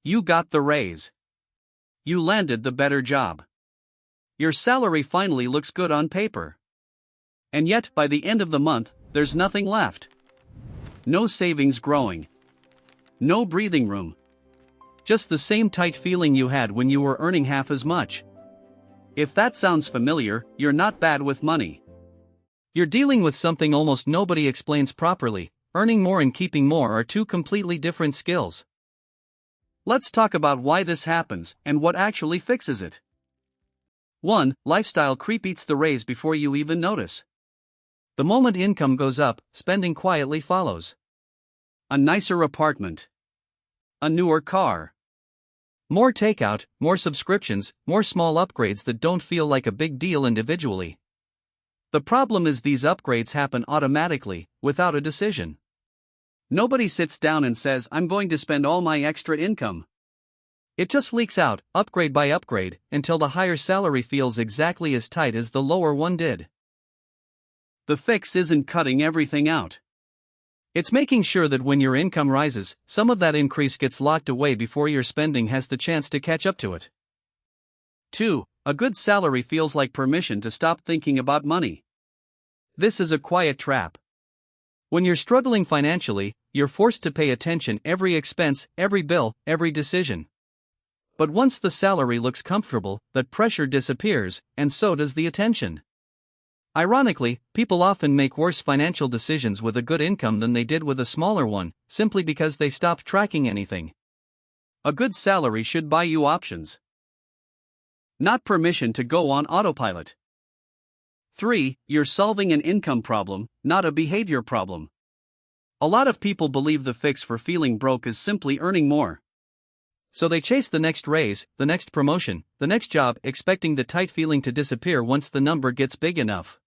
You got the raise. You landed the better job. Your salary finally looks good on paper. And yet, by the end of the month, there's nothing left. No savings growing. No breathing room. Just the same tight feeling you had when you were earning half as much. If that sounds familiar, you're not bad with money. You're dealing with something almost nobody explains properly. Earning more and keeping more are two completely different skills. Let's talk about why this happens and what actually fixes it. 1. Lifestyle creep eats the raise before you even notice. The moment income goes up, spending quietly follows. A nicer apartment. A newer car. More takeout, more subscriptions, more small upgrades that don't feel like a big deal individually. The problem is these upgrades happen automatically, without a decision. Nobody sits down and says, I'm going to spend all my extra income. It just leaks out, upgrade by upgrade, until the higher salary feels exactly as tight as the lower one did. The fix isn't cutting everything out. It's making sure that when your income rises, some of that increase gets locked away before your spending has the chance to catch up to it. 2. A good salary feels like permission to stop thinking about money. This is a quiet trap. When you're struggling financially, you're forced to pay attention every expense, every bill, every decision. But once the salary looks comfortable, that pressure disappears, and so does the attention. Ironically, people often make worse financial decisions with a good income than they did with a smaller one, simply because they stopped tracking anything. A good salary should buy you options, not permission to go on autopilot. 3. You're solving an income problem, not a behavior problem. A lot of people believe the fix for feeling broke is simply earning more. So they chase the next raise, the next promotion, the next job, expecting the tight feeling to disappear once the number gets big enough.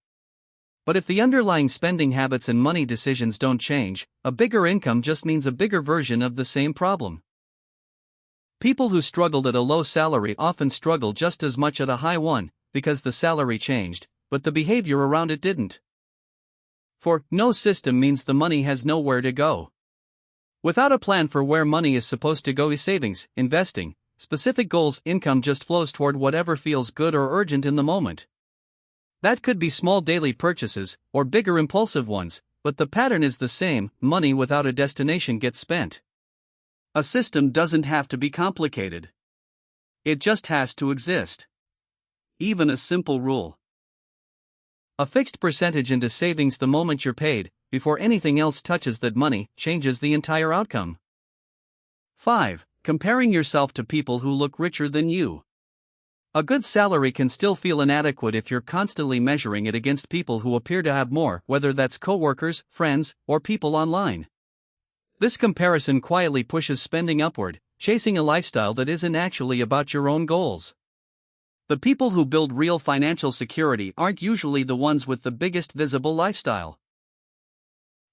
But if the underlying spending habits and money decisions don't change, a bigger income just means a bigger version of the same problem. People who struggled at a low salary often struggle just as much at a high one, because the salary changed, but the behavior around it didn't. For no system means the money has nowhere to go. Without a plan for where money is supposed to go, savings, investing, specific goals, income just flows toward whatever feels good or urgent in the moment. That could be small daily purchases, or bigger impulsive ones, but the pattern is the same: money without a destination gets spent. A system doesn't have to be complicated. It just has to exist. Even a simple rule: a fixed percentage into savings the moment you're paid, before anything else touches that money, changes the entire outcome. 5. Comparing yourself to people who look richer than you. A good salary can still feel inadequate if you're constantly measuring it against people who appear to have more, whether that's coworkers, friends, or people online. This comparison quietly pushes spending upward, chasing a lifestyle that isn't actually about your own goals. The people who build real financial security aren't usually the ones with the biggest visible lifestyle.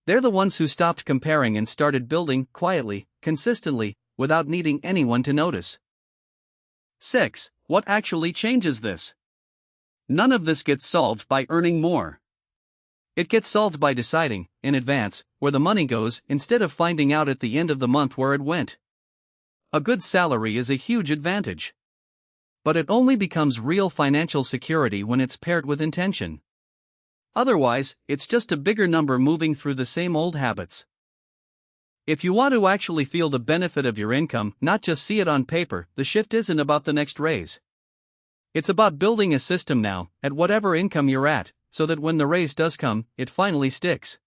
They're the ones who stopped comparing and started building, quietly, consistently, without needing anyone to notice. 6. What actually changes this? None of this gets solved by earning more. It gets solved by deciding, in advance, where the money goes, instead of finding out at the end of the month where it went. A good salary is a huge advantage. But it only becomes real financial security when it's paired with intention. Otherwise, it's just a bigger number moving through the same old habits. If you want to actually feel the benefit of your income, not just see it on paper, the shift isn't about the next raise. It's about building a system now, at whatever income you're at, so that when the raise does come, it finally sticks.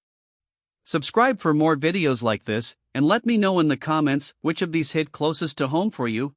Subscribe for more videos like this, and let me know in the comments which of these hit closest to home for you.